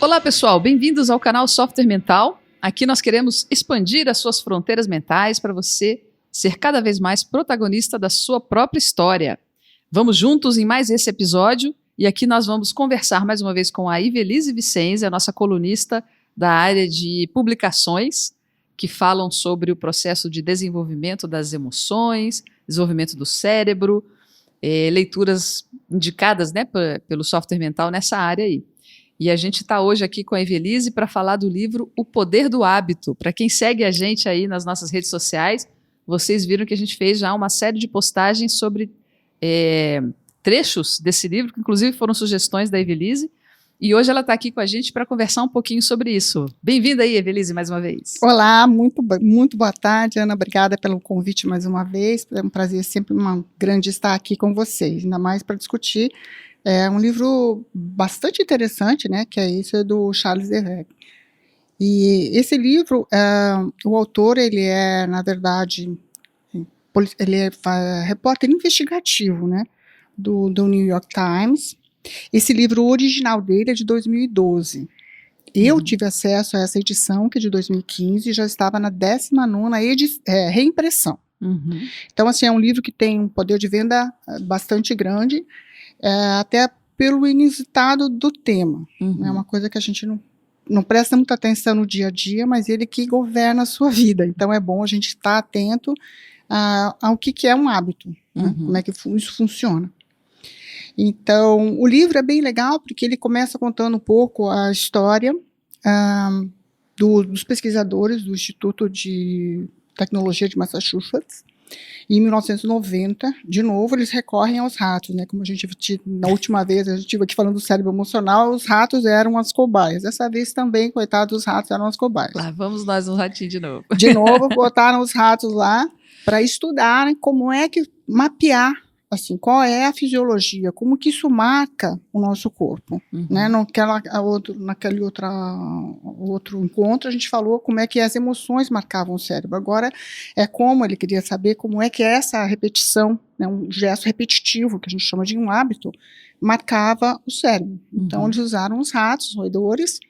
Olá pessoal, bem-vindos ao canal Software Mental. Aqui nós queremos expandir as suas fronteiras mentais para você ser cada vez mais protagonista da sua própria história. Vamos juntos em mais esse episódio e aqui nós vamos conversar mais uma vez com a Ivelise Vicenzi, a nossa colunista da área de publicações, que falam sobre o processo de desenvolvimento das emoções, desenvolvimento do cérebro, leituras indicadas, né, pelo software mental nessa área aí. E a gente está hoje aqui com a Ivelise para falar do livro O Poder do Hábito. Para quem segue a gente aí nas nossas redes sociais, vocês viram que a gente fez já uma série de postagens sobre trechos desse livro, que inclusive foram sugestões da Ivelise. E hoje ela está aqui com a gente para conversar um pouquinho sobre isso. Bem-vinda aí, Ivelise, mais uma vez. Olá, muito boa tarde, Ana. Obrigada pelo convite mais uma vez. É um prazer sempre grande estar aqui com vocês, ainda mais para discutir. É um livro bastante interessante, né, que é esse do Charles Duhigg. E esse livro, o autor, ele é, na verdade, ele é repórter investigativo, né, do New York Times. Esse livro original dele é de 2012. Eu tive acesso a essa edição, que é de 2015, e já estava na 19ª reimpressão. Então, assim, é um livro que tem um poder de venda bastante grande, até pelo inusitado do tema. É uma coisa que a gente não presta muita atenção no dia a dia, mas ele que governa a sua vida. Então, é bom a gente estar atento ao que é um hábito, né? Como é que isso funciona. Então, o livro é bem legal porque ele começa contando um pouco a história dos pesquisadores do Instituto de Tecnologia de Massachusetts. Em 1990, de novo, eles recorrem aos ratos, né? Como a gente, na última vez, a gente estive aqui falando do cérebro emocional, os ratos eram as cobaias. Dessa vez também, coitados, os ratos eram as cobaias. Lá vamos nós no ratinho de novo. De novo, botaram os ratos lá para estudarem como é que mapear, assim, qual é a fisiologia, como que isso marca o nosso corpo, né? Naquele outro encontro a gente falou como é que as emoções marcavam o cérebro. Agora como ele queria saber como é que essa repetição, né, um gesto repetitivo que a gente chama de um hábito, marcava o cérebro. Então eles usaram os ratos, os roedores.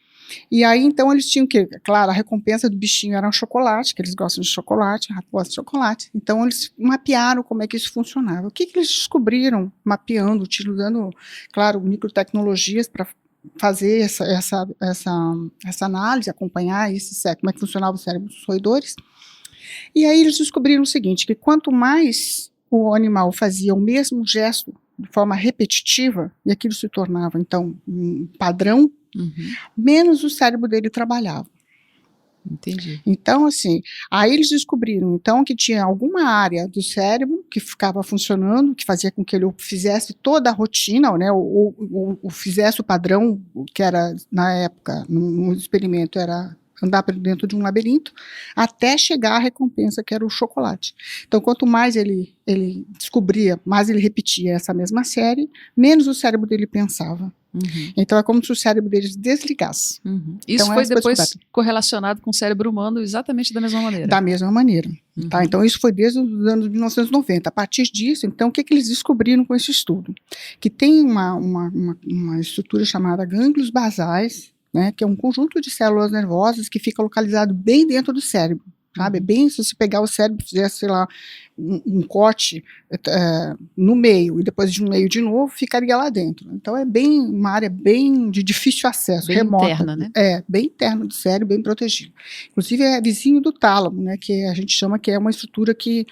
E aí, então, eles tinham que, claro, a recompensa do bichinho era um chocolate, que eles gostam de chocolate, o rato gosta de chocolate. Então, eles mapearam como é que isso funcionava. O que eles descobriram mapeando, utilizando, claro, microtecnologias para fazer essa análise, acompanhar como é que funcionava o cérebro dos roedores. E aí eles descobriram o seguinte, que quanto mais o animal fazia o mesmo gesto de forma repetitiva, e aquilo se tornava, então, um padrão, menos o cérebro dele trabalhava. Entendi. Então, assim, aí eles descobriram, então, que tinha alguma área do cérebro que ficava funcionando, que fazia com que ele fizesse toda a rotina, né, ou fizesse o padrão, que era, na época, no experimento, era andar dentro de um labirinto, até chegar à recompensa, que era o chocolate. Então, quanto mais ele descobria, mais ele repetia essa mesma série, menos o cérebro dele pensava. Então, é como se o cérebro deles desligasse. Isso então, foi depois correlacionado com o cérebro humano exatamente da mesma maneira. Da mesma maneira. Tá? Então, isso foi desde os anos 1990. A partir disso, então, o que eles descobriram com esse estudo? Que tem uma estrutura chamada gânglios basais, né, que é um conjunto de células nervosas que fica localizado bem dentro do cérebro. Sabe? Bem, se você pegar o cérebro e fizesse, sei lá, um corte no meio e depois de um meio de novo, ficaria lá dentro. Então é uma área bem de difícil acesso, bem remota. Interna, né? Bem interna do cérebro, bem protegido. Inclusive é vizinho do tálamo, né, que a gente chama que é uma estrutura que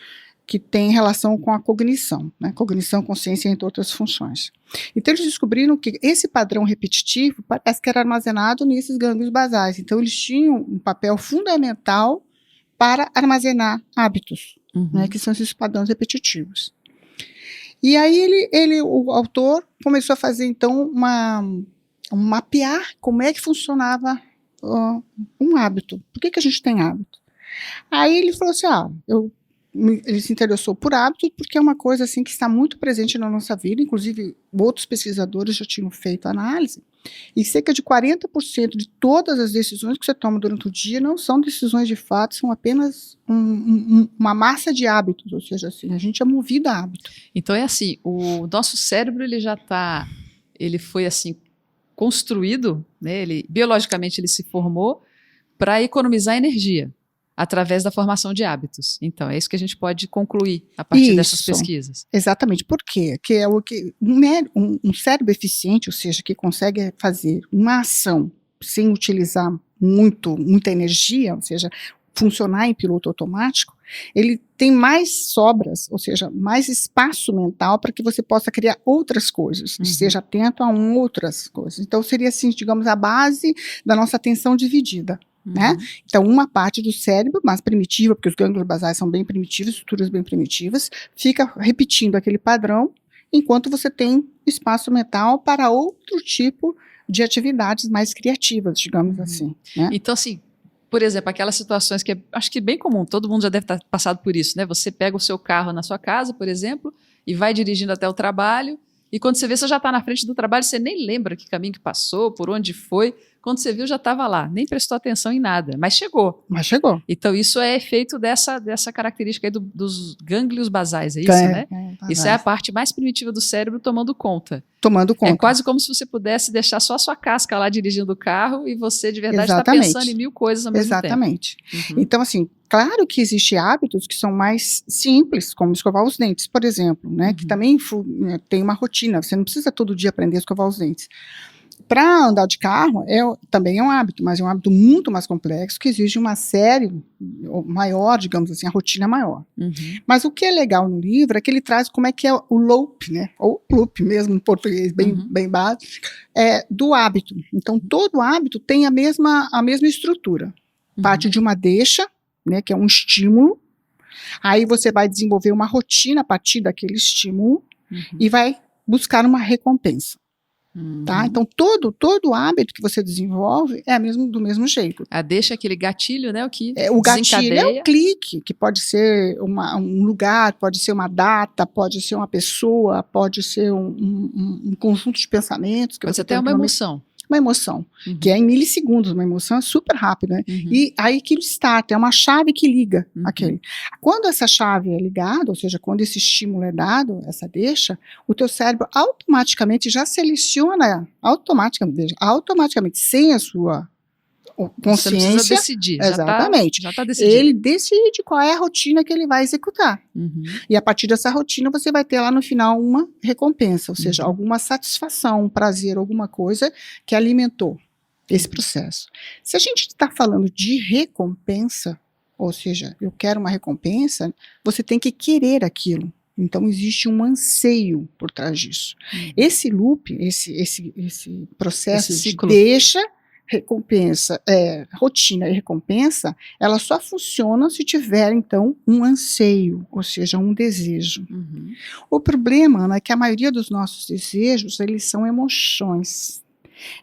tem relação com a cognição, né, cognição, consciência, entre outras funções. Então eles descobriram que esse padrão repetitivo parece que era armazenado nesses gânglios basais. Então eles tinham um papel fundamental para armazenar hábitos, né, que são esses padrões repetitivos. E aí o autor começou a fazer, então, mapear como é que funcionava um hábito. Por que a gente tem hábito? Aí ele falou assim, ele se interessou por hábitos porque é uma coisa assim que está muito presente na nossa vida, inclusive outros pesquisadores já tinham feito análise, e cerca de 40% de todas as decisões que você toma durante o dia não são decisões de fato, são apenas uma massa de hábitos, ou seja, assim, a gente é movido a hábito. Então é assim, o nosso cérebro ele foi assim construído, né, biologicamente ele se formou para economizar energia através da formação de hábitos. Então, é isso que a gente pode concluir a partir dessas pesquisas. Exatamente. Por quê? Que é o que um cérebro eficiente, ou seja, que consegue fazer uma ação sem utilizar muita energia, ou seja, funcionar em piloto automático, ele tem mais sobras, ou seja, mais espaço mental para que você possa criar outras coisas, esteja atento a outras coisas. Então, seria assim, digamos, a base da nossa atenção dividida. Né? Então, uma parte do cérebro mais primitiva, porque os gânglios basais são bem primitivos, estruturas bem primitivas, fica repetindo aquele padrão, enquanto você tem espaço mental para outro tipo de atividades mais criativas, digamos assim. Né? Então, assim, por exemplo, aquelas situações que acho que é bem comum, todo mundo já deve estar passado por isso, né? Você pega o seu carro na sua casa, por exemplo, e vai dirigindo até o trabalho, e quando você vê, você já está na frente do trabalho, você nem lembra que caminho que passou, por onde foi. Quando você viu, já estava lá, nem prestou atenção em nada, mas chegou. Então, isso é efeito dessa característica aí dos gânglios basais, é isso, né? Isso é a parte mais primitiva do cérebro tomando conta. É quase como se você pudesse deixar só a sua casca lá dirigindo o carro e você, de verdade, está pensando em 1000 coisas ao mesmo tempo. Exatamente. Então, assim, claro que existem hábitos que são mais simples, como escovar os dentes, por exemplo, né? Que também tem uma rotina, você não precisa todo dia aprender a escovar os dentes. Para andar de carro, também é um hábito, mas é um hábito muito mais complexo, que exige uma série maior, digamos assim, a rotina é maior. Mas o que é legal no livro é que ele traz como é que é o loop, né? Ou loop mesmo, em português, bem básico, do hábito. Então, todo hábito tem a mesma estrutura. Parte de uma deixa, né, que é um estímulo, aí você vai desenvolver uma rotina a partir daquele estímulo e vai buscar uma recompensa. Tá? Então, todo hábito que você desenvolve é do mesmo jeito. Deixa aquele gatilho, né? O gatilho é um clique, que pode ser um lugar, pode ser uma data, pode ser uma pessoa, pode ser um conjunto de pensamentos. Pode ser até uma emoção. Uma emoção, que é em milissegundos, uma emoção é super rápida, né? E aí aquilo starta, é uma chave que liga aquele. Quando essa chave é ligada, ou seja, quando esse estímulo é dado, essa deixa, o teu cérebro automaticamente já seleciona, automaticamente, sem a sua consciência. Você não precisa decidir. Exatamente. Já está decidido. Ele decide qual é a rotina que ele vai executar. E a partir dessa rotina você vai ter lá no final uma recompensa, ou seja, alguma satisfação, um prazer, alguma coisa que alimentou esse processo. Se a gente está falando de recompensa, ou seja, eu quero uma recompensa, você tem que querer aquilo. Então existe um anseio por trás disso. Esse loop, esse processo esse ciclo. Deixa recompensa, rotina e recompensa, ela só funciona se tiver, então, um anseio, ou seja, um desejo. O problema, né, é que a maioria dos nossos desejos, eles são emoções.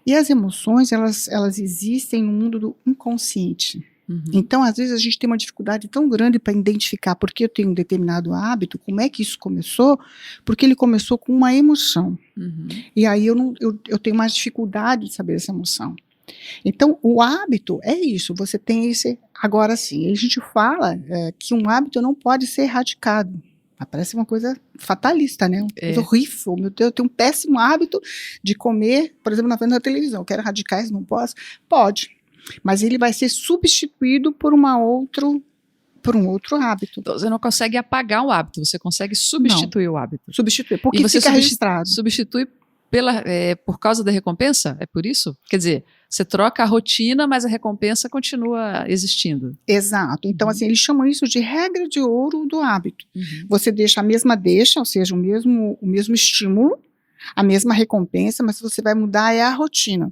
E as emoções, elas existem no mundo do inconsciente. Então, às vezes, a gente tem uma dificuldade tão grande para identificar por que eu tenho um determinado hábito, como é que isso começou, porque ele começou com uma emoção. E aí eu tenho mais dificuldade de saber essa emoção. Então, o hábito é isso, você tem esse. Agora sim, a gente fala que um hábito não pode ser erradicado. Parece uma coisa fatalista, né? Uma coisa horrível. Meu Deus, eu tenho um péssimo hábito de comer, por exemplo, na frente da televisão. Eu quero erradicar isso, não posso? Pode. Mas ele vai ser substituído por um outro hábito. Então, você não consegue apagar o hábito, você consegue substituir o hábito. Substituir, porque você fica registrado. Substitui por causa da recompensa? É por isso? Quer dizer, você troca a rotina, mas a recompensa continua existindo. Exato. Então, assim, eles chamam isso de regra de ouro do hábito. Você deixa a mesma deixa, ou seja, o mesmo estímulo, a mesma recompensa, mas você vai mudar a rotina.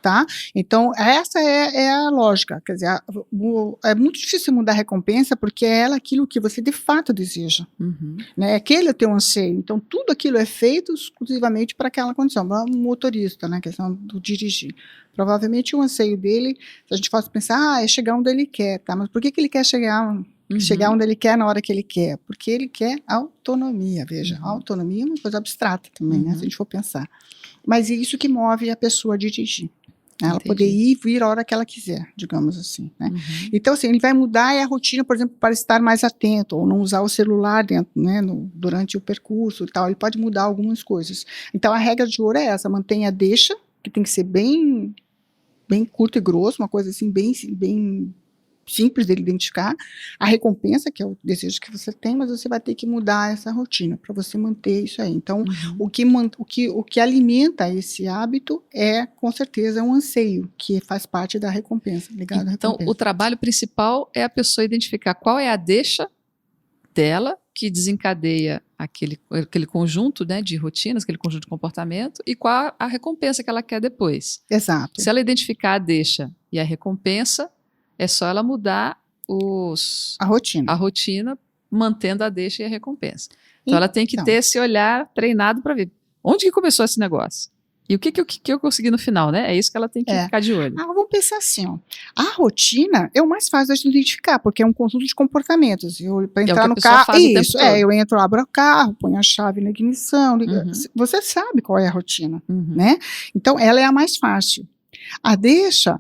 Tá? Então, essa é a lógica. Quer dizer, é muito difícil mudar a recompensa porque é aquilo que você de fato deseja. Né? Aquele é o teu anseio. Então, tudo aquilo é feito exclusivamente para aquela condição. Um motorista, né? A questão do dirigir. Provavelmente o anseio dele, se a gente fosse pensar, é chegar onde ele quer, tá? Mas por que ele quer chegar onde ele quer na hora que ele quer? Porque ele quer autonomia, veja. A autonomia é uma coisa abstrata também, né? Se a gente for pensar. Mas é isso que move a pessoa a dirigir. Ela poder ir e vir a hora que ela quiser, digamos assim. Né? Então, assim, ele vai mudar a rotina, por exemplo, para estar mais atento, ou não usar o celular dentro, né, durante o percurso e tal. Ele pode mudar algumas coisas. Então, a regra de ouro é essa, mantenha a deixa, que tem que ser bem curto e grosso, uma coisa assim, bem simples dele identificar. A recompensa, que é o desejo que você tem, mas você vai ter que mudar essa rotina para você manter isso aí. Então, o que alimenta esse hábito é, com certeza, um anseio, que faz parte da recompensa, ligado à recompensa. Então, o trabalho principal é a pessoa identificar qual é a deixa dela que desencadeia aquele conjunto, né, de rotinas, aquele conjunto de comportamento, e qual a recompensa que ela quer depois. Exato. Se ela identificar a deixa e a recompensa, é só ela mudar a rotina, mantendo a deixa e a recompensa. Então, ela tem que ter esse olhar treinado para ver onde que começou esse negócio. E o que eu consegui no final, né? É isso que ela tem que ficar de olho. Vamos pensar assim, ó. A rotina é o mais fácil de identificar, porque é um conjunto de comportamentos. Para entrar no carro, eu entro, abro o carro, ponho a chave na ignição. Você sabe qual é a rotina, né? Então, ela é a mais fácil. A deixa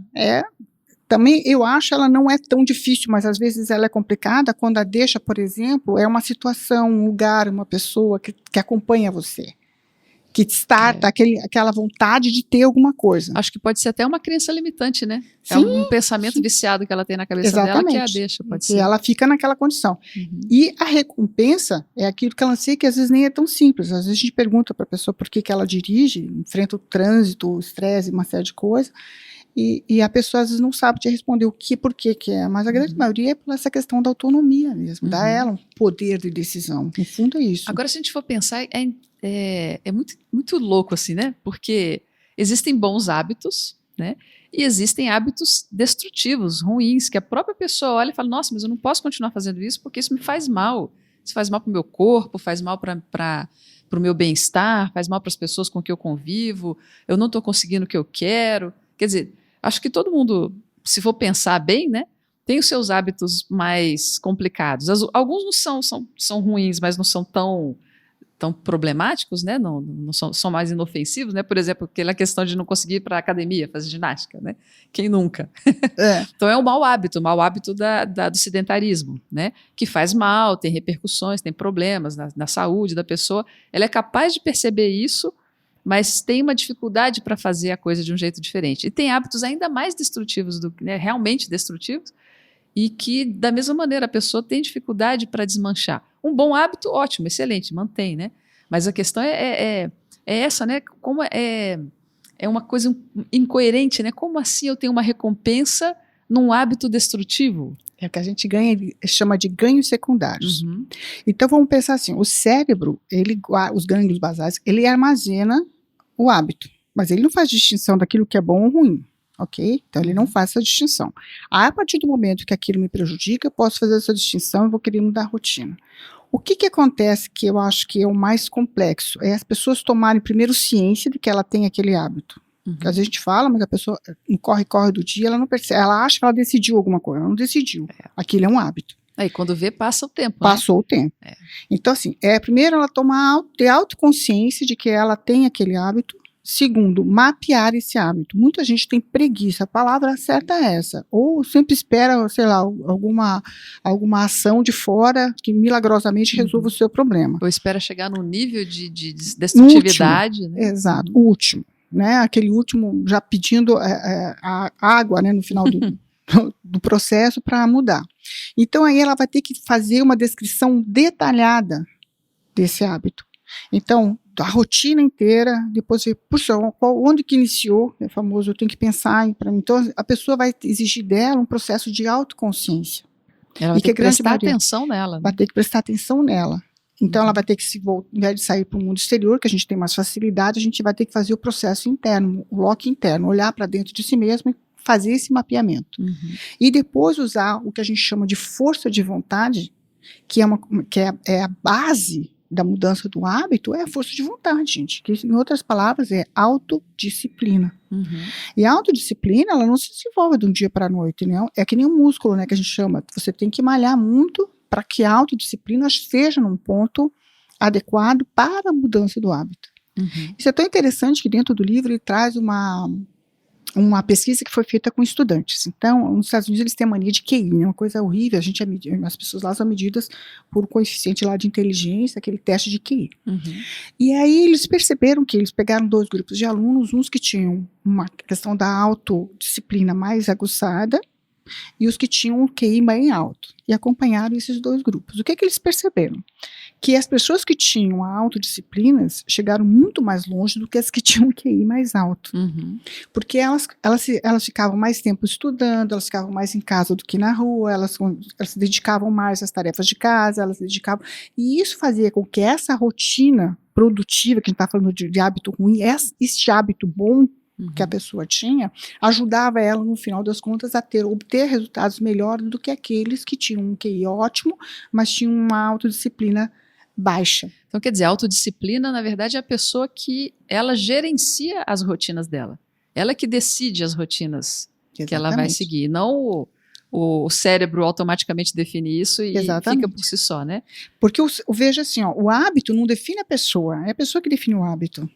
também, eu acho, ela não é tão difícil, mas às vezes ela é complicada quando a deixa, por exemplo, é uma situação, um lugar, uma pessoa que acompanha você. Que starta aquela vontade de ter alguma coisa. Acho que pode ser até uma crença limitante, né? Sim, é um pensamento viciado que ela tem na cabeça dela, que é a deixa, pode ser. E ela fica naquela condição. E a recompensa é aquilo que ela sei que às vezes nem é tão simples. Às vezes a gente pergunta para a pessoa por que ela dirige, enfrenta o trânsito, o estresse, uma série de coisas, e a pessoa às vezes não sabe te responder por que é. Mas a grande maioria é por essa questão da autonomia mesmo, dá ela um poder de decisão. No fundo é isso. Agora, se a gente for pensar, é muito, muito louco assim, né? Porque existem bons hábitos, né? E existem hábitos destrutivos, ruins, que a própria pessoa olha e fala, nossa, mas eu não posso continuar fazendo isso porque isso me faz mal. Isso faz mal para o meu corpo, faz mal para o meu bem-estar, faz mal para as pessoas com que eu convivo, eu não estou conseguindo o que eu quero. Quer dizer, acho que todo mundo, se for pensar bem, né? Tem os seus hábitos mais complicados. Alguns não são ruins, mas não são tão problemáticos, né? Não são mais inofensivos, né? Por exemplo, aquela questão de não conseguir ir para a academia fazer ginástica, né? Quem nunca? Então é um mau hábito do sedentarismo, né? Que faz mal, tem repercussões, tem problemas na saúde da pessoa. Ela é capaz de perceber isso, mas tem uma dificuldade para fazer a coisa de um jeito diferente. E tem hábitos ainda mais destrutivos, realmente destrutivos, e que, da mesma maneira, a pessoa tem dificuldade para desmanchar. Um bom hábito, ótimo, excelente, mantém, né? Mas a questão é essa, né? Como é uma coisa incoerente, né? Como assim eu tenho uma recompensa num hábito destrutivo? É o que a gente chama de ganhos secundários. Então, vamos pensar assim, o cérebro, os gânglios basais, ele armazena o hábito, mas ele não faz distinção daquilo que é bom ou ruim. Ok? Então, ele não faz essa distinção. A partir do momento que aquilo me prejudica, eu posso fazer essa distinção e vou querer mudar a rotina. O que acontece que eu acho que é o mais complexo? É as pessoas tomarem primeiro ciência de que ela tem aquele hábito. Às vezes a gente fala, mas a pessoa no corre-corre do dia, ela não percebe. Ela acha que ela decidiu alguma coisa, ela não decidiu. Aquilo é um hábito. Aí, quando vê, passa o tempo. Passou o tempo. Então, assim, primeiro ela ter autoconsciência de que ela tem aquele hábito. Segundo, mapear esse hábito. Muita gente tem preguiça, a palavra certa é essa. Ou sempre espera, sei lá, alguma ação de fora que milagrosamente resolva o seu problema. Ou espera chegar num nível de destrutividade. Último, né? Exato, o último. Né? Aquele último já pedindo a água, né, no final do processo para mudar. Então aí ela vai ter que fazer uma descrição detalhada desse hábito. Então, a rotina inteira, depois ver, puxa, onde que iniciou, é famoso, eu tenho que pensar para mim. Então, a pessoa vai exigir dela um processo de autoconsciência. Ela vai ter que prestar atenção nela. Vai ter que prestar atenção nela. Então, ela vai ter que, ao invés de sair para o mundo exterior, que a gente tem mais facilidade, a gente vai ter que fazer o processo interno, o lock interno, olhar para dentro de si mesmo e fazer esse mapeamento. E depois usar o que a gente chama de força de vontade, que é a base da mudança do hábito, é a força de vontade, gente. Que, em outras palavras, é autodisciplina. E a autodisciplina, ela não se desenvolve de um dia para a noite, né? É que nem um músculo, né, que a gente chama. Você tem que malhar muito para que a autodisciplina esteja num ponto adequado para a mudança do hábito. Isso é tão interessante que dentro do livro ele traz uma pesquisa que foi feita com estudantes. Então, nos Estados Unidos eles têm a mania de QI, né? Uma coisa horrível, as pessoas lá são medidas por coeficiente lá de inteligência, aquele teste de QI. E aí eles perceberam que eles pegaram 2 grupos de alunos, uns que tinham uma questão da autodisciplina mais aguçada, e os que tinham um QI bem alto, e acompanharam esses 2 grupos. O que eles perceberam? Que as pessoas que tinham a autodisciplinas chegaram muito mais longe do que as que tinham um QI mais alto. Porque elas ficavam mais tempo estudando, elas ficavam mais em casa do que na rua, elas se dedicavam mais às tarefas de casa, e isso fazia com que essa rotina produtiva, que a gente está falando de hábito ruim, este hábito bom que a pessoa tinha, ajudava ela, no final das contas, a obter resultados melhores do que aqueles que tinham um QI ótimo, mas tinham uma autodisciplina baixa. Então, quer dizer, a autodisciplina, na verdade, é a pessoa que ela gerencia as rotinas dela. Ela que decide as rotinas que ela vai seguir, não o cérebro automaticamente define isso e fica por si só, né? Porque veja assim, o hábito não define a pessoa, é a pessoa que define o hábito.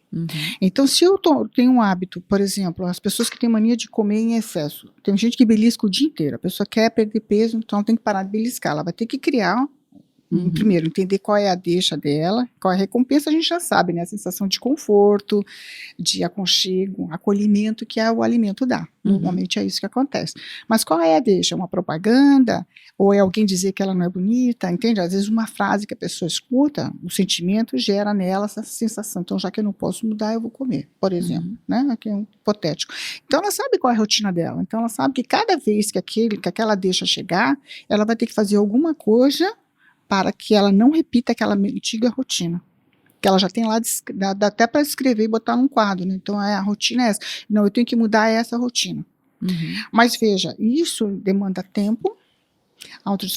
Então, se eu tenho um hábito, por exemplo, as pessoas que têm mania de comer em excesso, tem gente que belisca o dia inteiro, a pessoa quer perder peso, então tem que parar de beliscar, ela vai ter que criar. Primeiro, entender qual é a deixa dela, qual é a recompensa, a gente já sabe, né? A sensação de conforto, de aconchego, acolhimento que o alimento dá. Normalmente é isso que acontece. Mas qual é a deixa? Uma propaganda? Ou é alguém dizer que ela não é bonita? Entende? Às vezes uma frase que a pessoa escuta, o sentimento gera nela essa sensação. Então, já que eu não posso mudar, eu vou comer, por exemplo. Né? Aqui é um hipotético. Então, ela sabe qual é a rotina dela. Então, ela sabe que cada vez que aquela deixa chegar, ela vai ter que fazer alguma coisa para que ela não repita aquela antiga rotina. Que ela já tem lá, dá até para escrever e botar num quadro, né? Então, a rotina é essa. Não, eu tenho que mudar essa rotina. Mas veja, isso demanda tempo,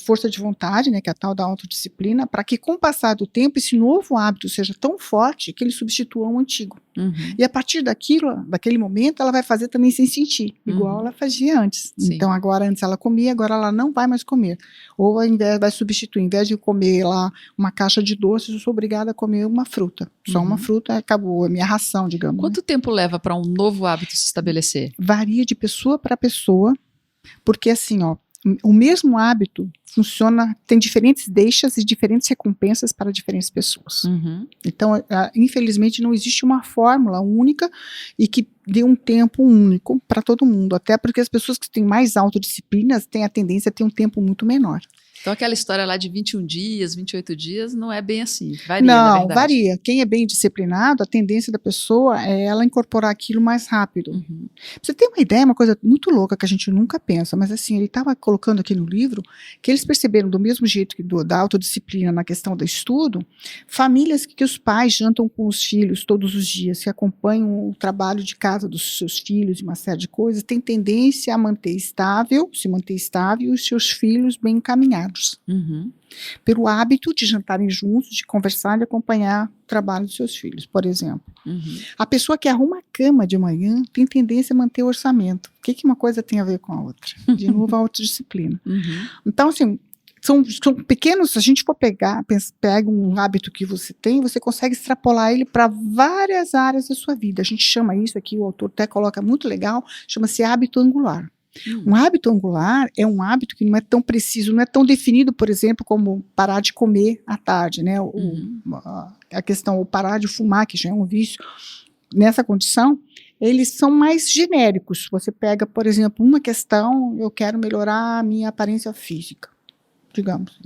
força de vontade, né, que é a tal da autodisciplina, para que com o passar do tempo esse novo hábito seja tão forte que ele substitua o antigo. E a partir daquele momento, ela vai fazer também sem sentir, igual ela fazia antes. Sim. Então agora antes ela comia, agora ela não vai mais comer. Ou ao invés, vai substituir, ao invés de comer lá uma caixa de doces, eu sou obrigada a comer uma fruta. Só uma fruta, acabou, é minha ração, digamos. Quanto tempo leva para um novo hábito se estabelecer? Varia de pessoa para pessoa, porque assim, o mesmo hábito funciona, tem diferentes deixas e diferentes recompensas para diferentes pessoas. Então, infelizmente, não existe uma fórmula única e que dê um tempo único para todo mundo, até porque as pessoas que têm mais autodisciplinas têm a tendência a ter um tempo muito menor. Então, aquela história lá de 21 dias, 28 dias, não é bem assim, varia, não, na verdade. Varia. Quem é bem disciplinado, a tendência da pessoa é ela incorporar aquilo mais rápido. Pra você ter uma ideia, uma coisa muito louca que a gente nunca pensa, mas assim, ele estava colocando aqui no livro que eles perceberam do mesmo jeito que da autodisciplina na questão do estudo, famílias que os pais jantam com os filhos todos os dias, que acompanham o trabalho de casa dos seus filhos e uma série de coisas, têm tendência a se manter estável e os seus filhos bem encaminhados. Pelo hábito de jantarem juntos, de conversar e acompanhar o trabalho dos seus filhos, por exemplo. A pessoa que arruma a cama de manhã tem tendência a manter o orçamento. O que uma coisa tem a ver com a outra? De novo, a autodisciplina. Então, assim, são pequenos, se a gente for pega um hábito que você tem, você consegue extrapolar ele para várias áreas da sua vida. A gente chama isso aqui, o autor até coloca muito legal, chama-se hábito angular. Um hábito angular é um hábito que não é tão preciso, não é tão definido, por exemplo, como parar de comer à tarde, né? A questão, ou parar de fumar, que já é um vício. Nessa condição, eles são mais genéricos. Você pega, por exemplo, uma questão, eu quero melhorar a minha aparência física, digamos.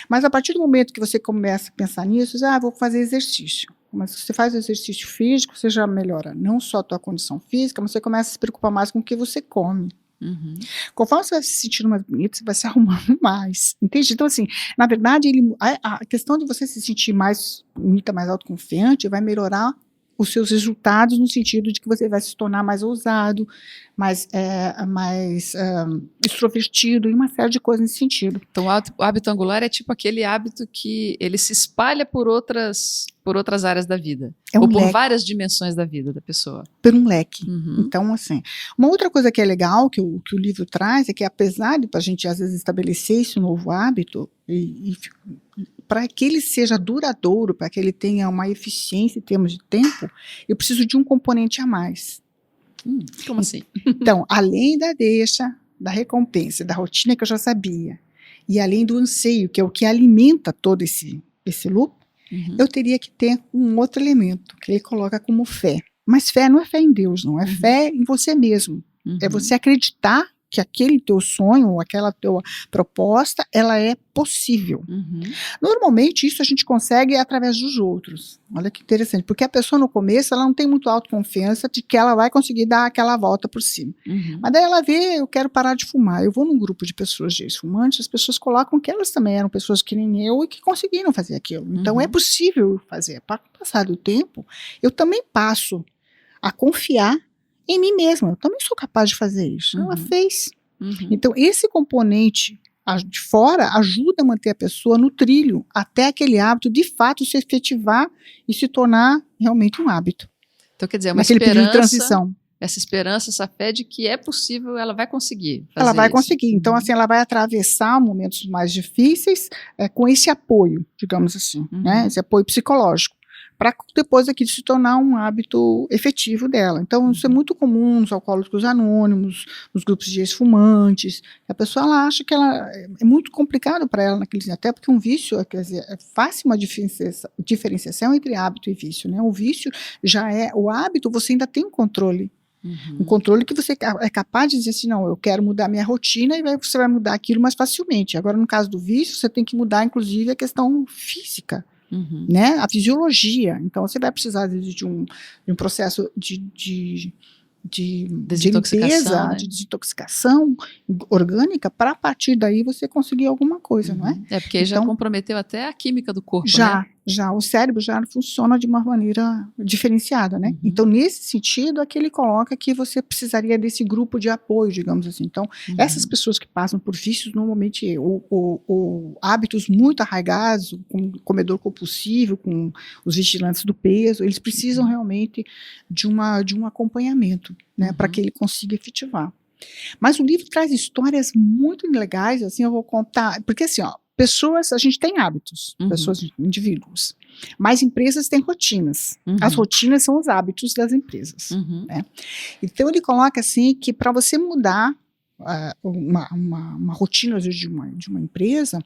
Mas a partir do momento que você começa a pensar nisso, vou fazer exercício. Mas se você faz exercício físico, você já melhora não só a tua condição física, mas você começa a se preocupar mais com o que você come. Conforme você vai se sentindo mais bonito, você vai se arrumando mais, entende? Então, assim, na verdade, a questão de você se sentir mais bonita, mais autoconfiante, vai melhorar os seus resultados no sentido de que você vai se tornar mais ousado, mais extrovertido e uma série de coisas nesse sentido. Então, o hábito angular é tipo aquele hábito que ele se espalha por outras áreas da vida. Ou por várias dimensões da vida da pessoa. Por um leque. Então, assim, uma outra coisa que é legal, que o livro traz, é que apesar de a gente, às vezes, estabelecer esse novo hábito, para que ele seja duradouro, para que ele tenha uma eficiência em termos de tempo, eu preciso de um componente a mais. Como assim? Então, além da deixa, da recompensa, da rotina que eu já sabia, e além do anseio, que é o que alimenta todo esse loop, eu teria que ter um outro elemento, que ele coloca como fé. Mas fé não é fé em Deus, não. É fé em você mesmo. É você acreditar que aquele teu sonho, ou aquela tua proposta, ela é possível. Normalmente, isso a gente consegue através dos outros. Olha que interessante. Porque a pessoa, no começo, ela não tem muito autoconfiança de que ela vai conseguir dar aquela volta por cima. Mas daí ela vê, eu quero parar de fumar. Eu vou num grupo de pessoas de ex-fumantes, as pessoas colocam que elas também eram pessoas que nem eu e que conseguiram fazer aquilo. Então, é possível fazer. Para o passar do tempo, eu também passo a confiar em mim mesma. Eu também sou capaz de fazer isso. Ela fez. Então, esse componente de fora ajuda a manter a pessoa no trilho até aquele hábito de fato se efetivar e se tornar realmente um hábito. Então, quer dizer, uma naquele período de esperança, transição. essa esperança, essa fé de que é possível, ela vai conseguir fazer Ela vai isso. conseguir. Então, assim, ela vai atravessar momentos mais difíceis com esse apoio, digamos assim, né? Esse apoio psicológico, para depois aqui se tornar um hábito efetivo dela. Então, isso é muito comum nos alcoólicos anônimos, nos grupos de ex-fumantes. A pessoa ela acha que é muito complicado para ela naqueles, até porque um vício, quer dizer, faz uma diferenciação entre hábito e vício, né? O vício já é, o hábito você ainda tem um controle. Um controle que você é capaz de dizer assim, não, eu quero mudar minha rotina, e você vai mudar aquilo mais facilmente. Agora, no caso do vício, você tem que mudar, inclusive, a questão física. Né, a fisiologia. Então, você vai precisar de um processo de limpeza, né? De desintoxicação orgânica, para a partir daí você conseguir alguma coisa, não é? É porque então, já comprometeu até a química do corpo, já, né? O cérebro já funciona de uma maneira diferenciada, né? Então, nesse sentido, é que ele coloca que você precisaria desse grupo de apoio, digamos assim. Então, essas pessoas que passam por vícios, normalmente, ou hábitos muito arraigados, como comedor compulsivo, com os vigilantes do peso, eles precisam realmente de um acompanhamento, né, para que ele consiga efetivar. Mas o livro traz histórias muito legais, assim, eu vou contar, porque assim, ó, pessoas, a gente tem hábitos, pessoas, indivíduos, mas empresas têm rotinas. As rotinas são os hábitos das empresas, né? Então ele coloca assim que para você mudar uma rotina de uma empresa,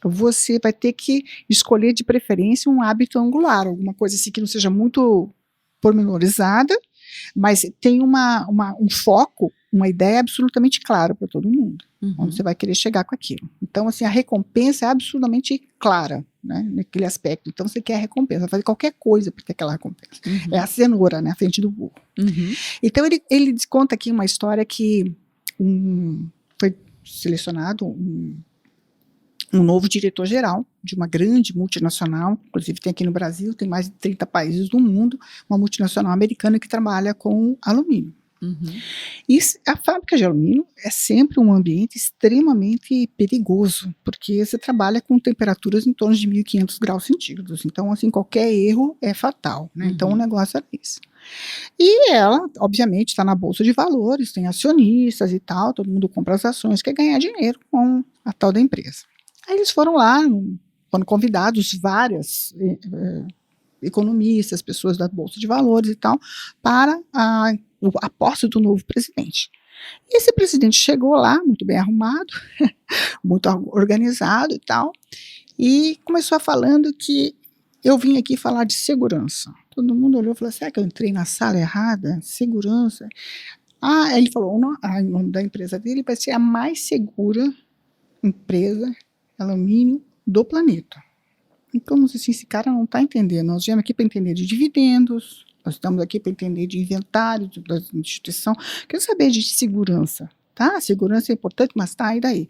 você vai ter que escolher de preferência um hábito angular, alguma coisa assim que não seja muito pormenorizada, mas tem um foco, uma ideia absolutamente clara para todo mundo, onde você vai querer chegar com aquilo. Então, assim, a recompensa é absolutamente clara, né, naquele aspecto. Então, você quer a recompensa, vai fazer qualquer coisa para ter aquela recompensa. É a cenoura, né, à frente do burro. Então, ele conta aqui uma história que foi selecionado um novo diretor-geral de uma grande multinacional, inclusive tem aqui no Brasil, tem mais de 30 países do mundo, uma multinacional americana que trabalha com alumínio. E a fábrica de alumínio é sempre um ambiente extremamente perigoso, porque você trabalha com temperaturas em torno de 1.500 graus centígrados, então assim, qualquer erro é fatal, né? Então o negócio é esse. E ela, obviamente, está na bolsa de valores, tem acionistas e tal, todo mundo compra as ações, quer ganhar dinheiro com a tal da empresa. Aí eles foram lá, foram convidados várias economistas, pessoas da Bolsa de Valores e tal, para a posse do novo presidente. E esse presidente chegou lá, muito bem arrumado, muito organizado e tal, e começou falando que eu vim aqui falar de segurança. Todo mundo olhou e falou, será que eu entrei na sala errada? Segurança? Aí ele falou, o nome da empresa dele vai ser a mais segura empresa alumínio do planeta. Então, assim, esse cara não está entendendo. Nós viemos aqui para entender de dividendos, nós estamos aqui para entender de inventário da instituição. Quero saber de segurança, tá? Segurança é importante, mas tá, e daí?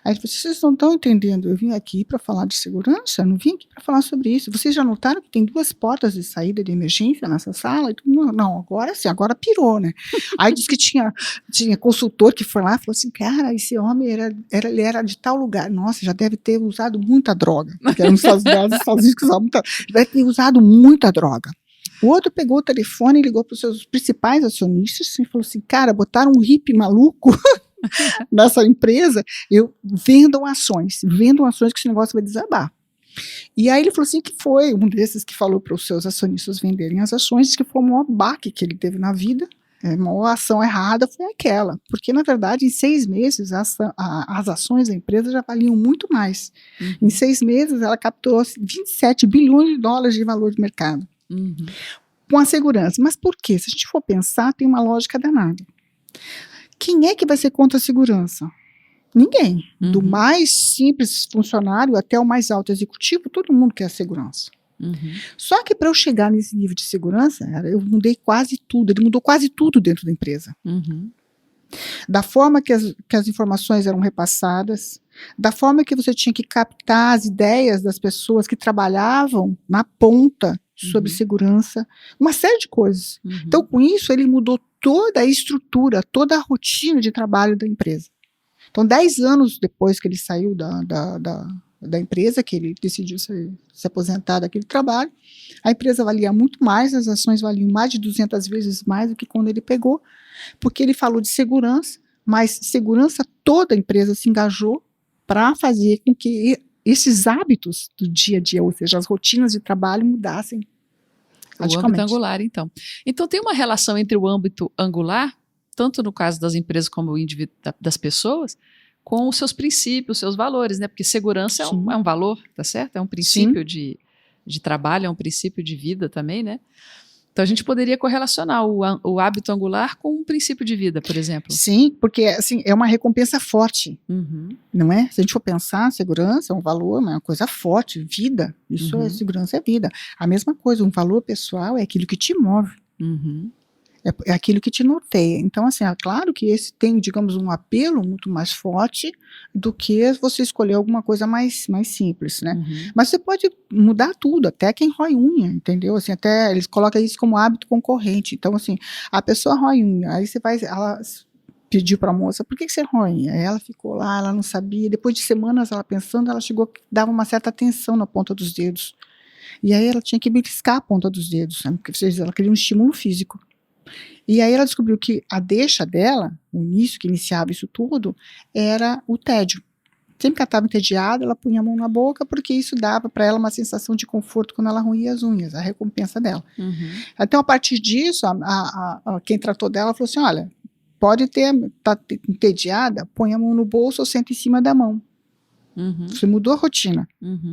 Aí ele falou, vocês não estão entendendo, eu vim aqui para falar de segurança, não vim aqui para falar sobre isso. Vocês já notaram que tem 2 portas de saída de emergência nessa sala? Não, agora sim, agora pirou, né? Aí disse que tinha consultor que foi lá e falou assim, cara, esse homem ele era de tal lugar. Nossa, já deve ter usado muita droga. Porque era nos Estados Unidos que usavam muita, deve ter usado muita droga. O outro pegou o telefone e ligou para os seus principais acionistas e falou assim, cara, botaram um hippie maluco nessa empresa, vendam ações que esse negócio vai desabar. E aí ele falou assim que foi um desses que falou para os seus acionistas venderem as ações, que foi o maior baque que ele teve na vida, Uma ação errada foi aquela, porque na verdade em 6 meses as ações da empresa já valiam muito mais. Em 6 meses ela capturou 27 bilhões de dólares de valor de mercado, com a segurança. Mas por quê? Se a gente for pensar, tem uma lógica danada. Quem é que vai ser contra a segurança? Ninguém. Do mais simples funcionário até o mais alto executivo, todo mundo quer segurança. Só que para eu chegar nesse nível de segurança, eu mudei quase tudo. Ele mudou quase tudo dentro da empresa. Da forma que as informações eram repassadas, da forma que você tinha que captar as ideias das pessoas que trabalhavam na ponta sobre segurança, uma série de coisas. Então, com isso, ele mudou toda a estrutura, toda a rotina de trabalho da empresa. Então, 10 anos depois que ele saiu da empresa, que ele decidiu se aposentar daquele trabalho, a empresa valia muito mais, as ações valiam mais de 200 vezes mais do que quando ele pegou, porque ele falou de segurança, mas segurança, toda a empresa se engajou para fazer com que esses hábitos do dia a dia, ou seja, as rotinas de trabalho mudassem radicalmente. O âmbito angular, então. Então tem uma relação entre o âmbito angular, tanto no caso das empresas como das pessoas, com os seus princípios, os seus valores, né? Porque segurança é um valor, tá certo? É um princípio de trabalho, é um princípio de vida também, né? Então a gente poderia correlacionar o hábito angular com um princípio de vida, por exemplo. Sim, porque assim, é uma recompensa forte, não é? Se a gente for pensar, segurança é um valor, é uma coisa forte, vida, isso é segurança, é vida. A mesma coisa, um valor pessoal é aquilo que te move. É aquilo que te norteia. Então, assim, é claro que esse tem, digamos, um apelo muito mais forte do que você escolher alguma coisa mais simples, né? Mas você pode mudar tudo, até quem rói unha, entendeu? Assim, até eles colocam isso como hábito concorrente. Então, assim, a pessoa rói unha, aí ela pediu para a moça, por que você rói unha? Aí ela ficou lá, ela não sabia. Depois de semanas ela pensando, ela chegou, dava uma certa tensão na ponta dos dedos. E aí ela tinha que beliscar a ponta dos dedos, né? Porque ela queria um estímulo físico. E aí ela descobriu que a deixa dela, o início que iniciava isso tudo, era o tédio. Sempre que ela estava entediada, ela punha a mão na boca, porque isso dava para ela uma sensação de conforto quando ela roía as unhas, a recompensa dela. Então, a partir disso, quem tratou dela falou assim, olha, tá entediada, põe a mão no bolso ou senta em cima da mão. Você mudou a rotina,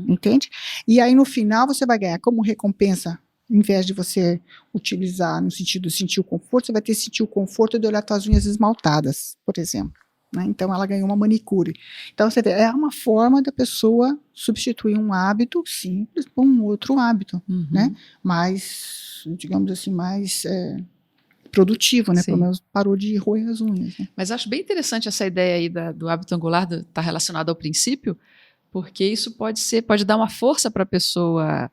entende? E aí, no final, você vai ganhar como recompensa. Em vez de você utilizar no sentido de sentir o conforto, você vai ter que sentir o conforto de olhar suas unhas esmaltadas, por exemplo. Né? Então, ela ganhou uma manicure. Então, você vê, é uma forma da pessoa substituir um hábito simples por um outro hábito, né? Mais, digamos assim, mais produtivo, né? Pelo menos parou de roer as unhas. Né? Mas acho bem interessante essa ideia aí do hábito angular, tá relacionado ao princípio, porque isso pode dar uma força para a pessoa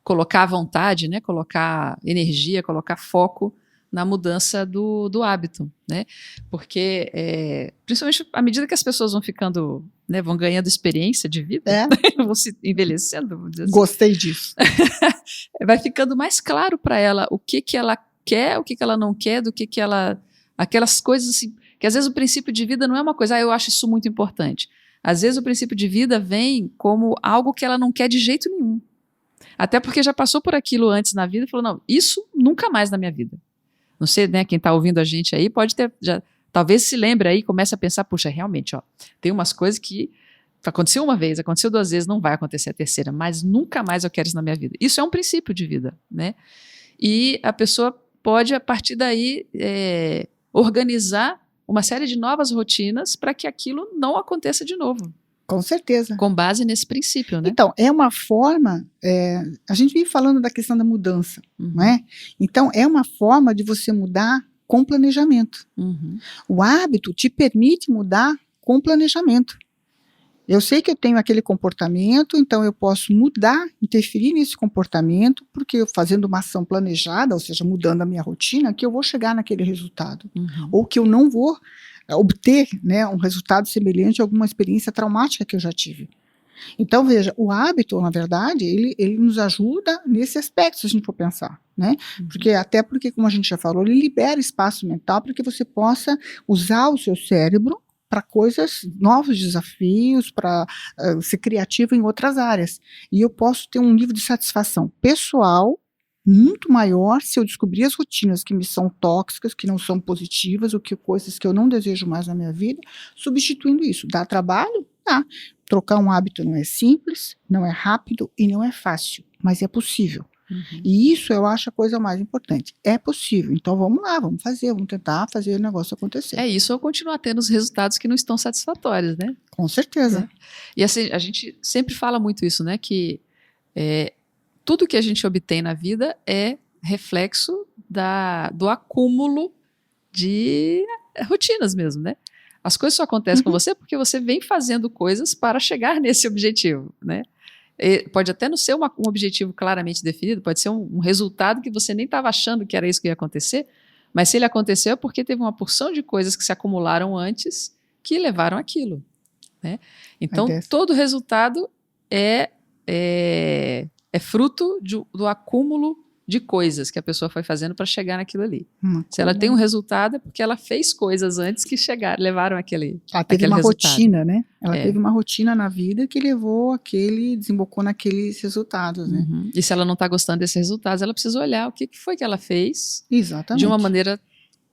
colocar vontade, né, colocar energia, colocar foco na mudança do hábito, né, porque principalmente à medida que as pessoas vão ficando, né, vão ganhando experiência de vida, vão se envelhecendo, vamos dizer assim. Gostei disso. Vai ficando mais claro para ela o que ela quer, o que ela não quer, do que ela, aquelas coisas assim, que às vezes o princípio de vida não é uma coisa, eu acho isso muito importante. Às vezes o princípio de vida vem como algo que ela não quer de jeito nenhum. Até porque já passou por aquilo antes na vida e falou, não, isso nunca mais na minha vida. Não sei, né, quem está ouvindo a gente aí pode ter, talvez se lembre aí, comece a pensar, puxa, realmente, ó, tem umas coisas que aconteceu uma vez, aconteceu 2 vezes, não vai acontecer a terceira, mas nunca mais eu quero isso na minha vida. Isso é um princípio de vida, né? E a pessoa pode, a partir daí, organizar uma série de novas rotinas para que aquilo não aconteça de novo. Com certeza. Com base nesse princípio, né? Então, é uma forma, a gente vive falando da questão da mudança, não é? Então, é uma forma de você mudar com planejamento. O hábito te permite mudar com planejamento. Eu sei que eu tenho aquele comportamento, então eu posso mudar, interferir nesse comportamento, porque eu fazendo uma ação planejada, ou seja, mudando a minha rotina, que eu vou chegar naquele resultado. Ou que eu não vou obter, né, um resultado semelhante a alguma experiência traumática que eu já tive. Então, veja, o hábito, na verdade, ele nos ajuda nesse aspecto, se a gente for pensar, né? Porque, como a gente já falou, ele libera espaço mental para que você possa usar o seu cérebro para coisas, novos desafios, para ser criativo em outras áreas. E eu posso ter um nível de satisfação pessoal, muito maior se eu descobrir as rotinas que me são tóxicas, que não são positivas, ou que coisas que eu não desejo mais na minha vida, substituindo isso. Dá trabalho? Dá. Trocar um hábito não é simples, não é rápido e não é fácil, mas é possível. E isso eu acho a coisa mais importante. É possível. Então vamos lá, vamos fazer, vamos tentar fazer o negócio acontecer. É isso, ou continuar tendo os resultados que não estão satisfatórios, né? Com certeza. E assim, a gente sempre fala muito isso, né? Que tudo que a gente obtém na vida é reflexo do acúmulo de rotinas mesmo, né? As coisas só acontecem com você porque você vem fazendo coisas para chegar nesse objetivo, né? Pode até não ser um objetivo claramente definido, pode ser um resultado que você nem estava achando que era isso que ia acontecer, mas se ele aconteceu é porque teve uma porção de coisas que se acumularam antes que levaram àquilo, né? Então, todo resultado é fruto do acúmulo de coisas que a pessoa foi fazendo para chegar naquilo ali. Se ela tem um resultado é porque ela fez coisas antes que levaram aquele Ela teve uma resultado. rotina, né? Ela teve uma rotina na vida que desembocou naqueles resultados, né? E se ela não está gostando desses resultados, ela precisa olhar o que foi que ela fez. Exatamente. De uma maneira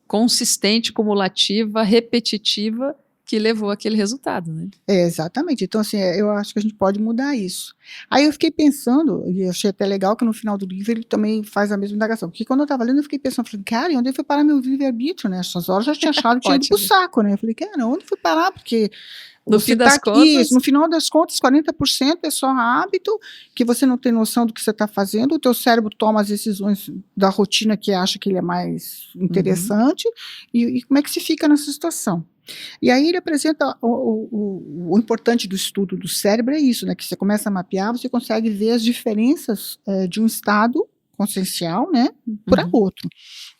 consistente, cumulativa, repetitiva, que levou aquele resultado, né? Exatamente. Então, assim, eu acho que a gente pode mudar isso. Aí eu fiquei pensando, e eu achei até legal que no final do livro ele também faz a mesma indagação. Porque quando eu estava lendo, eu fiquei pensando, falei, cara, e onde foi parar meu livre-arbítrio, né? Essas horas eu já tinha achado que tinha ido pro saco, né? Eu falei, cara, onde foi parar? Porque no fim das contas, no final das contas, 40% é só hábito, que você não tem noção do que você está fazendo, o teu cérebro toma as decisões da rotina que acha que ele é mais interessante, e como é que se fica nessa situação? E aí ele apresenta o importante do estudo do cérebro é isso, né? Que você começa a mapear, você consegue ver as diferenças de um estado consciencial, né, para outro.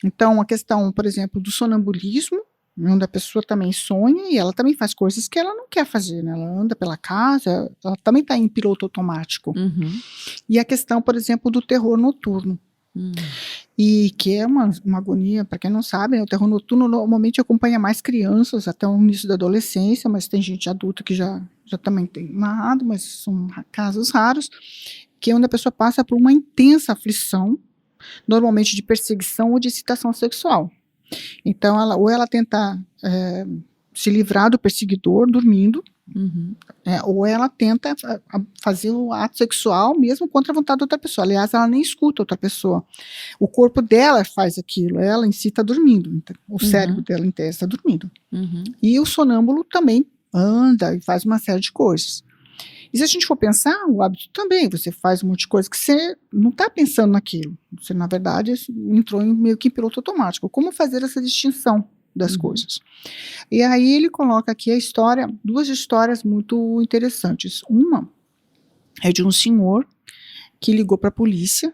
Então, a questão, por exemplo, do sonambulismo, onde a pessoa também sonha e ela também faz coisas que ela não quer fazer, né? Ela anda pela casa, ela também está em piloto automático. E a questão, por exemplo, do terror noturno. E que é uma agonia, para quem não sabe, né, o terror noturno normalmente acompanha mais crianças até o início da adolescência, mas tem gente adulta que já também tem narrado, mas são casos raros, que é onde a pessoa passa por uma intensa aflição, normalmente de perseguição ou de excitação sexual. Então, ela tenta se livrar do perseguidor dormindo, ou ela tenta fazer o ato sexual mesmo contra a vontade da outra pessoa. Aliás, ela nem escuta outra pessoa. O corpo dela faz aquilo, ela em si está dormindo. Então, o cérebro dela em tese está dormindo. E o sonâmbulo também anda e faz uma série de coisas. E se a gente for pensar, o hábito também, você faz um monte de coisa que você não está pensando naquilo. Você, na verdade, entrou meio que em piloto automático. Como fazer essa distinção das coisas? E aí ele coloca aqui duas histórias muito interessantes. Uma é de um senhor que ligou para a polícia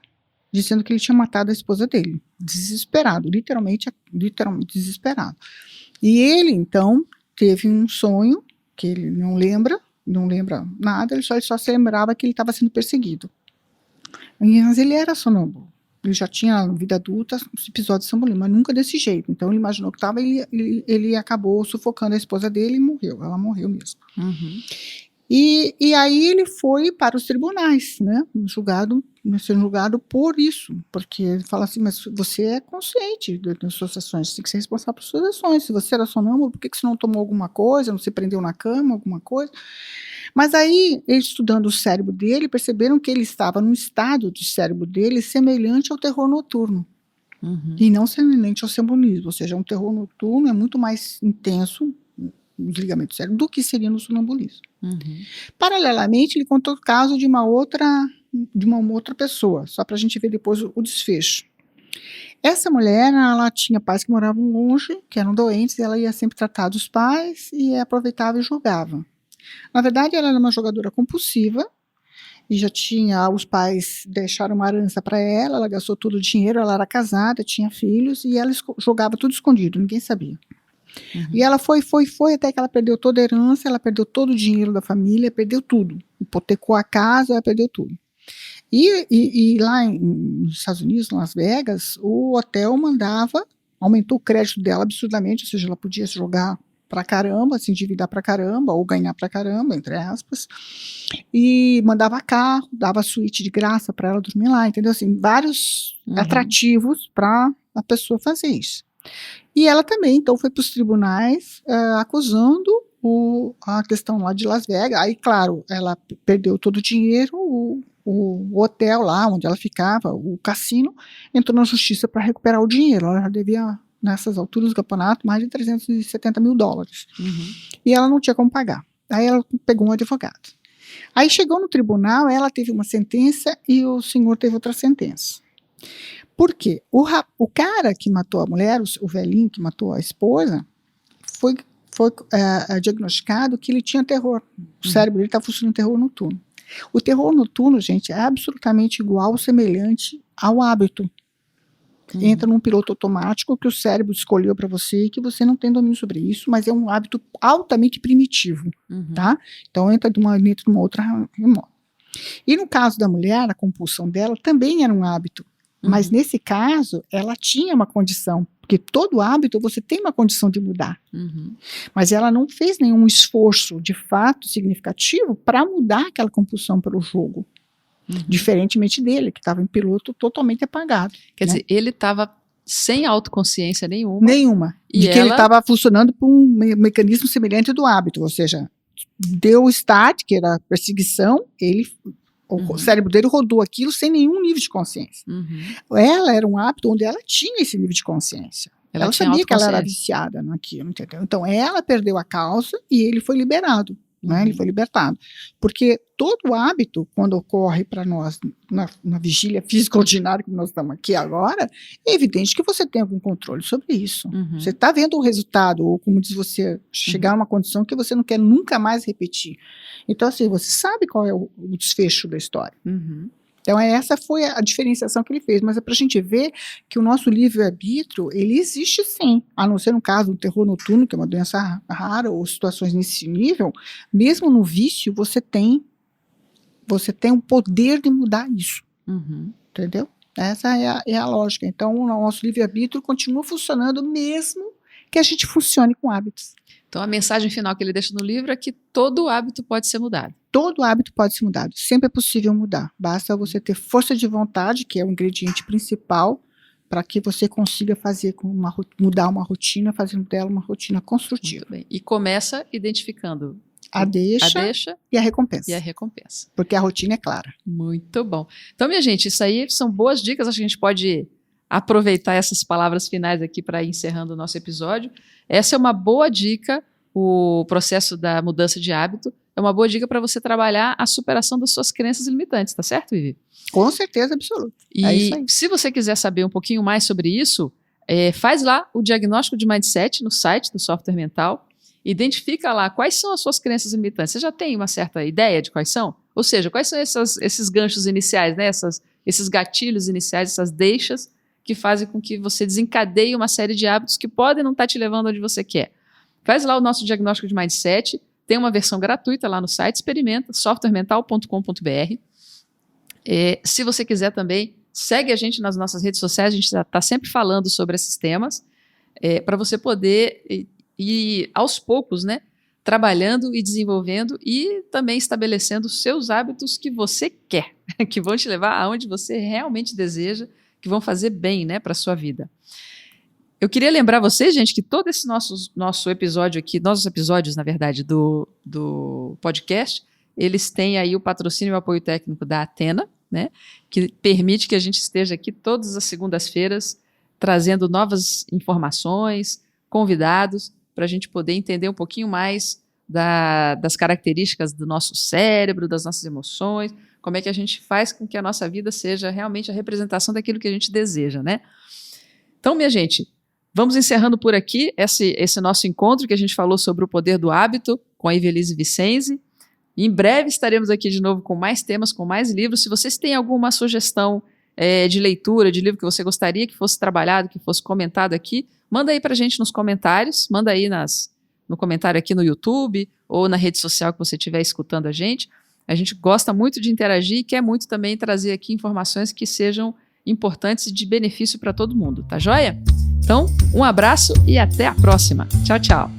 dizendo que ele tinha matado a esposa dele. Desesperado, literalmente desesperado. E ele, então, teve um sonho que ele não lembra nada, ele só se lembrava que ele estava sendo perseguido. Mas ele era sonâmbulo. Ele já tinha, na vida adulta, os episódios de sonambulismo, mas nunca desse jeito. Então, ele imaginou que estava, ele acabou sufocando a esposa dele e morreu. Ela morreu mesmo. E aí ele foi para os tribunais, né, sendo julgado por isso, porque ele fala assim, mas você é consciente das suas ações, você tem que ser responsável por suas ações. Se você era sonâmbulo, por que você não tomou alguma coisa, não se prendeu na cama, alguma coisa? Mas aí, eles estudando o cérebro dele, perceberam que ele estava num estado de cérebro dele semelhante ao terror noturno. E não semelhante ao sonambulismo, ou seja, um terror noturno é muito mais intenso, o desligamento do cérebro, do que seria no sonambulismo. Paralelamente, ele contou o caso de uma outra pessoa, só para a gente ver depois o desfecho. Essa mulher, ela tinha pais que moravam longe, que eram doentes, e ela ia sempre tratar dos pais e aproveitava e jogava. Na verdade, ela era uma jogadora compulsiva e os pais deixaram uma herança para ela gastou todo o dinheiro, ela era casada, tinha filhos e ela jogava tudo escondido, ninguém sabia. E ela foi até que ela perdeu toda a herança, ela perdeu todo o dinheiro da família, perdeu tudo, hipotecou a casa, ela perdeu tudo. E lá nos Estados Unidos, em Las Vegas, o hotel aumentou o crédito dela absurdamente, ou seja, ela podia jogar pra caramba, se endividar pra caramba, ou ganhar pra caramba, entre aspas, e mandava carro, dava suíte de graça para ela dormir lá, entendeu? Assim, vários atrativos para a pessoa fazer isso. E ela também, então, foi para os tribunais acusando a questão lá de Las Vegas. Aí, claro, ela perdeu todo o dinheiro, o hotel lá onde ela ficava, o cassino, entrou na justiça para recuperar o dinheiro. Ela já devia, nessas alturas do campeonato, mais de $370 mil. E ela não tinha como pagar. Aí ela pegou um advogado. Aí chegou no tribunal, ela teve uma sentença e o senhor teve outra sentença. Por quê? O cara que matou a mulher, o velhinho que matou a esposa, foi diagnosticado que ele tinha terror. O cérebro dele estava funcionando terror noturno. O terror noturno, gente, é absolutamente igual, semelhante ao hábito. Entra num piloto automático que o cérebro escolheu para você e que você não tem domínio sobre isso, mas é um hábito altamente primitivo, tá? Então entra de uma outra remota. E no caso da mulher, a compulsão dela também era um hábito, mas nesse caso ela tinha uma condição, porque todo hábito você tem uma condição de mudar. Mas ela não fez nenhum esforço de fato significativo para mudar aquela compulsão pelo jogo. Diferentemente dele, que estava em piloto totalmente apagado. Quer dizer, ele estava sem autoconsciência nenhuma. Nenhuma. E que ele estava funcionando por um mecanismo semelhante do hábito, ou seja, deu o start, que era a perseguição, o cérebro dele rodou aquilo sem nenhum nível de consciência. Ela era um hábito onde ela tinha esse nível de consciência. Ela sabia que ela era viciada naquilo, entendeu? Então, ela perdeu a causa e ele foi liberado. Ele foi libertado. Porque todo hábito, quando ocorre para nós na vigília física ordinária, como nós estamos aqui agora, é evidente que você tem algum controle sobre isso. Você está vendo o resultado, ou como diz você, chegar a uma condição que você não quer nunca mais repetir. Então, assim, você sabe qual é o desfecho da história. Então, essa foi a diferenciação que ele fez, mas é para a gente ver que o nosso livre-arbítrio, ele existe sim, a não ser no caso do terror noturno, que é uma doença rara, ou situações nesse nível, mesmo no vício, você tem o poder de mudar isso, entendeu? Essa é a lógica. Então, o nosso livre-arbítrio continua funcionando mesmo que a gente funcione com hábitos. Então, a mensagem final que ele deixa no livro é que todo hábito pode ser mudado. Todo hábito pode ser mudado. Sempre é possível mudar. Basta você ter força de vontade, que é o ingrediente principal, para que você consiga mudar uma rotina, fazendo dela uma rotina construtiva. Muito bem. E começa identificando a deixa e a recompensa. Porque a rotina é clara. Muito bom. Então, minha gente, isso aí são boas dicas. Acho que a gente pode aproveitar essas palavras finais aqui para ir encerrando o nosso episódio. Essa é uma boa dica, o processo da mudança de hábito, é uma boa dica para você trabalhar a superação das suas crenças limitantes, tá certo, Vivi? Com certeza absoluta. E é isso aí. Se você quiser saber um pouquinho mais sobre isso, faz lá o diagnóstico de mindset no site do Software Mental, identifica lá quais são as suas crenças limitantes. Você já tem uma certa ideia de quais são? Ou seja, quais são esses ganchos iniciais, né? Esses gatilhos iniciais, essas deixas que fazem com que você desencadeie uma série de hábitos que podem não estar te levando onde você quer. Faz lá o nosso diagnóstico de mindset, tem uma versão gratuita lá no site, experimenta, softwaremental.com.br. Se você quiser também, segue a gente nas nossas redes sociais, a gente está sempre falando sobre esses temas, para você poder ir aos poucos, né, trabalhando e desenvolvendo e também estabelecendo os seus hábitos que você quer, que vão te levar aonde você realmente deseja, que vão fazer bem, né, para a sua vida. Eu queria lembrar vocês, gente, que todo esse nosso episódio aqui, nossos episódios, na verdade, do podcast, eles têm aí o patrocínio e o apoio técnico da Athena, né, que permite que a gente esteja aqui todas as segundas-feiras trazendo novas informações, convidados, para a gente poder entender um pouquinho mais das características do nosso cérebro, das nossas emoções, como é que a gente faz com que a nossa vida seja realmente a representação daquilo que a gente deseja, né? Então, minha gente, vamos encerrando por aqui esse nosso encontro que a gente falou sobre o poder do hábito com a Ivelisse Vicenzi. Em breve estaremos aqui de novo com mais temas, com mais livros. Se vocês têm alguma sugestão de leitura, de livro que você gostaria que fosse trabalhado, que fosse comentado aqui, manda aí pra gente nos comentários, manda aí no comentário aqui no YouTube ou na rede social que você estiver escutando a gente. A gente gosta muito de interagir e quer muito também trazer aqui informações que sejam importantes e de benefício para todo mundo, tá joia? Então, um abraço e até a próxima. Tchau, tchau.